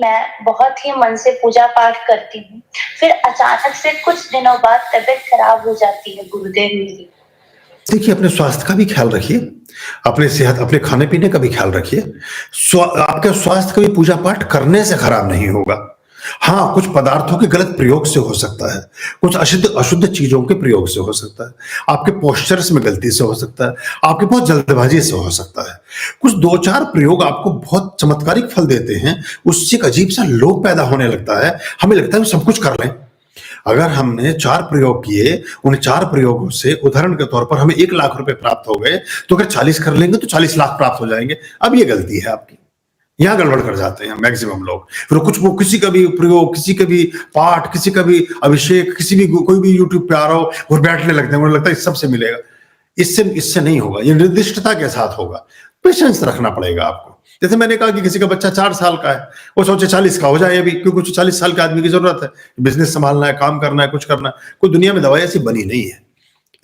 मैं बहुत ही मन से पूजा पाठ करती हूँ, फिर अचानक से कुछ दिनों बाद तबीयत खराब हो जाती है गुरुदेव मेरी। देखिए, अपने स्वास्थ्य का भी ख्याल रखिए, अपने सेहत अपने खाने-पीने का भी ख्याल रखिए। आपका स्वास्थ्य कभी पूजा-पाठ करने से खराब नहीं होगा। हाँ, कुछ पदार्थों के गलत प्रयोग से हो सकता है, कुछ अशुद्ध चीज़ों के प्रयोग से हो सकता है, आपके पोस्चर्स में गलती से हो सकता है, आपकी बहुत जल्दबाज़ी से हो सकता है। कुछ 2-4 प्रयोग आपको बहुत चमत्कारिक फल देते हैं, उससे एक अजीब-सा लोभ पैदा होने लगता है, हमें लगता है हम सब कुछ कर लें। अगर हमने 4 प्रयोग किए, उन 4 प्रयोगों से उदाहरण के तौर पर हमें 1 लाख रुपए प्राप्त हो गए, तो अगर 40 कर लेंगे तो 40 लाख प्राप्त हो जाएँगे। अब ये गलती है आपकी। यहाँ गड़बड़ कर जाते हैं मैक्सिमम लोग। फिर कुछ वो किसी का भी प्रयोग, किसी का भी पाठ, किसी का भी अभिषेक, किसी भी कोई भी यूट्यूब पे आ रहा हो और बैठने लगते हैं, उन्हें लगता है इस सबसे मिलेगा। इससे इससे नहीं होगा, ये निर्दिष्टता के साथ होगा। पेशेंस रखना पड़ेगा आपको। जैसे मैंने कहा कि किसी का बच्चा 4 साल का है, वो सोचे 40 का हो जाए अभी, क्योंकि कुछ 40 साल के आदमी की जरूरत है, बिजनेस संभालना है, काम करना है, कुछ करना है। कोई दुनिया में दवाई ऐसी बनी नहीं है,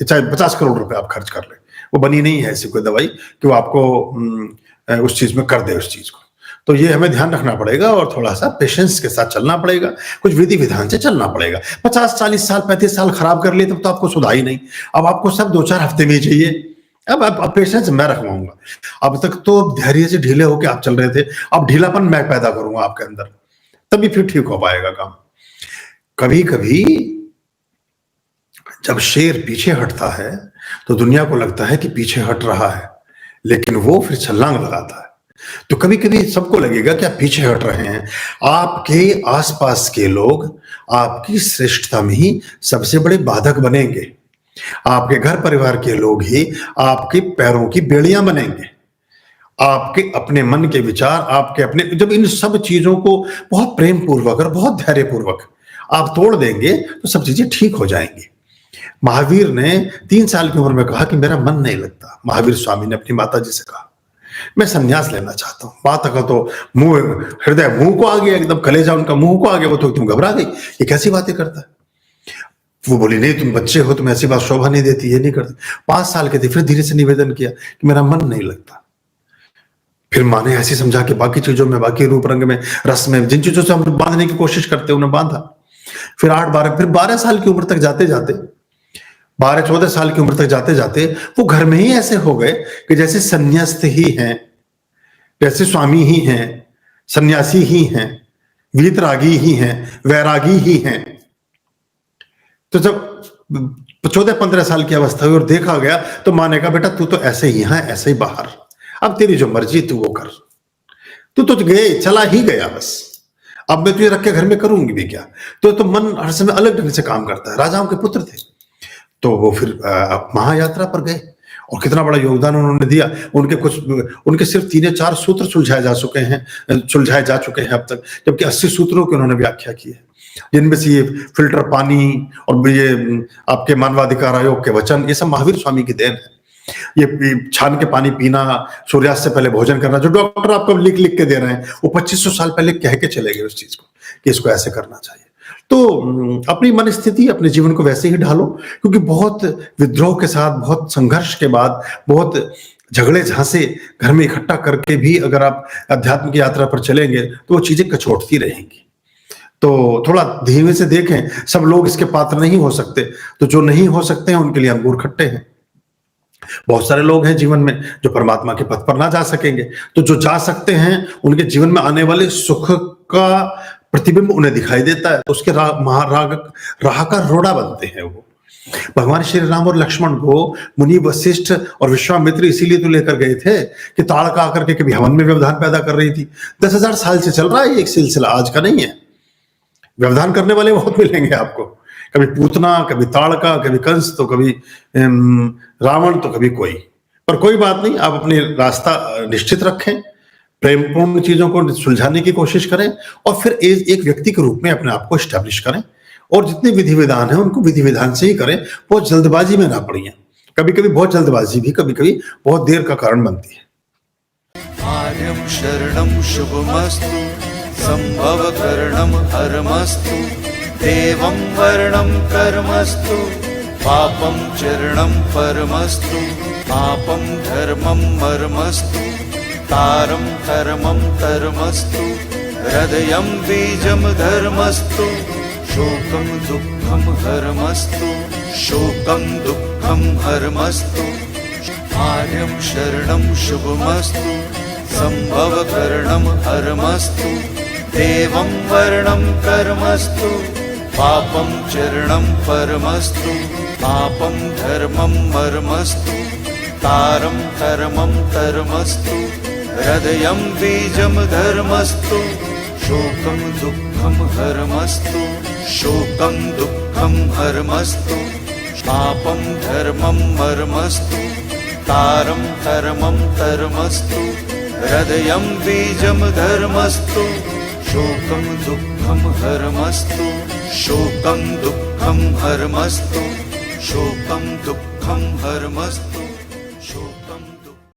चाहे 50 करोड़ रुपए आप खर्च कर लें, वो बनी नहीं है ऐसी कोई दवाई कि वो आपको उस चीज में कर दे उस चीज को। तो ये हमें ध्यान रखना पड़ेगा और थोड़ा-सा पेशेंस के साथ चलना पड़ेगा, कुछ विधि-विधान से चलना पड़ेगा। 50, 40 साल, 35 साल खराब कर लिए तब तो आपको सुधा ही नहीं। अब आपको सब 2-4 हफ्ते में ही चाहिए। अब पेशेंस मैं रखवाऊँगा। अब तक तो धैर्य से ढीले होके आप चल रहे थे, अब ढीलापन मैं पैदा करूँगा आपके अंदर, तभी फिर ठीक हो पाएगा काम। कभी-कभी जब शेर पीछे हटता है, तो दुनिया को लगता है कि पीछे हट रहा है, लेकिन वो फिर छलांग लगाता है। तो कभी-कभी सबको लगेगा कि आप पीछे हट रहे हैं। आपके आस-पास के लोग आपकी श्रेष्ठता में ही सबसे बड़े बाधक बनेंगे। आपके घर परिवार के लोग ही आपके पैरों की बेड़ियां बनेंगे। आपके अपने मन के विचार, आपके अपने, जब इन सब चीजों को बहुत प्रेम पूर्वक और बहुत धैर्य पूर्वक आप तोड़ देंगे तो सब चीजें ठीक हो जाएंगी। महावीर ने 3 साल की उम्र में कहा कि मेरा मन नहीं लगता। महावीर स्वामी ने अपनी माता जी से कहा, मैं संन्यास लेना चाहता हूँ। माता का तो हृदय मुंह को आ गया, एकदम कलेजा उनका मुंह को आ गया। वो तो तुम घबरा गई, ये कैसी बातें करता है। वो बोली, नहीं तुम बच्चे हो, तुम ऐसी बात शोभा नहीं देती, ये नहीं करती। 5 साल के थे, फिर धीरे से निवेदन किया कि मेरा मन नहीं लगता। फिर माँ ने ऐसी समझा कि बाकी चीजों में, बाकी रूप रंग में, रस में, जिन चीजों से हम बांधने की कोशिश करते हैं उन्हें बांधा। फिर 12 साल की उम्र तक जाते जाते, 12-14 साल की उम्र तक जाते जाते वो घर में ही ऐसे हो गए कि जैसे संन्यास्त ही हैं, जैसे स्वामी ही हैं, सन्यासी ही हैं, वीतरागी ही हैं, वैरागी ही हैं। तो जब 14-15 साल की अवस्था हुई और देखा गया, तो माँ ने कहा, बेटा तू तो ऐसे ही यहाँ, ऐसे ही बाहर, अब तेरी जो मर्जी तू वो कर। तू तो गए, चला ही गया बस, अब मैं तुझे रख के घर में करूंगी भी क्या। तो मन हर समय अलग ढंग से काम करता है। राजाओं के पुत्र थे, तो वो फिर महायात्रा पर गए और कितना बड़ा योगदान उन्होंने दिया। उनके सिर्फ 3 या 4 सूत्र सुलझाए जा चुके हैं अब तक, जबकि 80 सूत्रों की उन्होंने व्याख्या की है, जिनमें से ये फिल्टर पानी और ये आपके मानवाधिकार आयोग के वचन, ये सब महावीर स्वामी की देन है। ये छान के पानी पीना, सूर्यास्त से पहले भोजन करना, जो डॉक्टर आपको लिख के दे रहे हैं, वो 2500 साल पहले कह के चले गए उस चीज को कि इसको ऐसे करना चाहिए। तो अपनी मन स्थिति, अपने जीवन को वैसे ही ढालो, क्योंकि बहुत विद्रोह के साथ, बहुत संघर्ष के बाद, बहुत झगड़े झांसे घर में इकट्ठा करके भी अगर आप अध्यात्म की यात्रा पर चलेंगे तो वो चीजें कचोटती रहेंगी। तो थोड़ा धीमे से देखें, सब लोग इसके पात्र नहीं हो सकते, तो जो नहीं हो सकते हैं उनके लिए अंगूर खट्टे हैं। बहुत सारे लोग हैं जीवन में जो परमात्मा के पथ पर ना जा सकेंगे, तो जो जा सकते हैं उनके जीवन में आने वाले सुख का प्रतिबिंब उन्हें दिखाई देता है, तो उसके राह का रोड़ा बनते हैं वो। भगवान श्री राम और लक्ष्मण को मुनि वशिष्ठ और विश्वामित्र इसीलिए तो लेकर गए थे कि ताड़का आकर के कभी हवन में व्यवधान पैदा कर रही थी। 10,000 साल से चल रहा है एक सिलसिला, आज का नहीं है। व्यवधान करने वाले बहुत मिलेंगे आपको, कभी पूतना, कभी ताड़का, कभी कंस, तो कभी रावण, तो कभी कोई। पर कोई बात नहीं, आप अपने रास्ता निश्चित रखें, प्रेमपूर्ण चीजों को सुलझाने की कोशिश करें और फिर एक व्यक्ति के रूप में अपने आप को एस्टैब्लिश करें। और जितने विधि विधान है उनको विधि विधान से ही करें, बहुत जल्दबाजी में ना पड़िए। कभी कभी बहुत जल्दबाजी भी कभी कभी बहुत देर का कारण बनती है। आर्यं शरणं शुभमस्तु, संभव करणं हरमस्तु, देवं वर्णं कर्मस्तु, पापं चरणं परमस्तु, पापं धर्मं मर्मस्तु, तारं धर्मं धर्मस्तु, हृदयं बीजं धर्मस्तु शोकं दुःखं हरमस्तु शोकं दुःखं हरमस्तु आर्यं शरणं शुभमस्तु संभवकरणं हरमस्तु देवं वर्णं कर्मस्तु पापं चरणं परमस्तु पापं धर्मं मर्मस्तु तारं कर्मं कर्मस्तु हृदयं बीजं धर्मस्तु शोकं दुःखं हरमस्तु शोकं दुःखं हरमस्तु पापं धर्मं मर्मस्तु तारं कर्मं कर्मस्तु हृदयं बीजं धर्मस्तु शोकं दुःखं हरमस्तु शोकं दुःखं हरमस्तु शोकं दुःखं हरमस्तु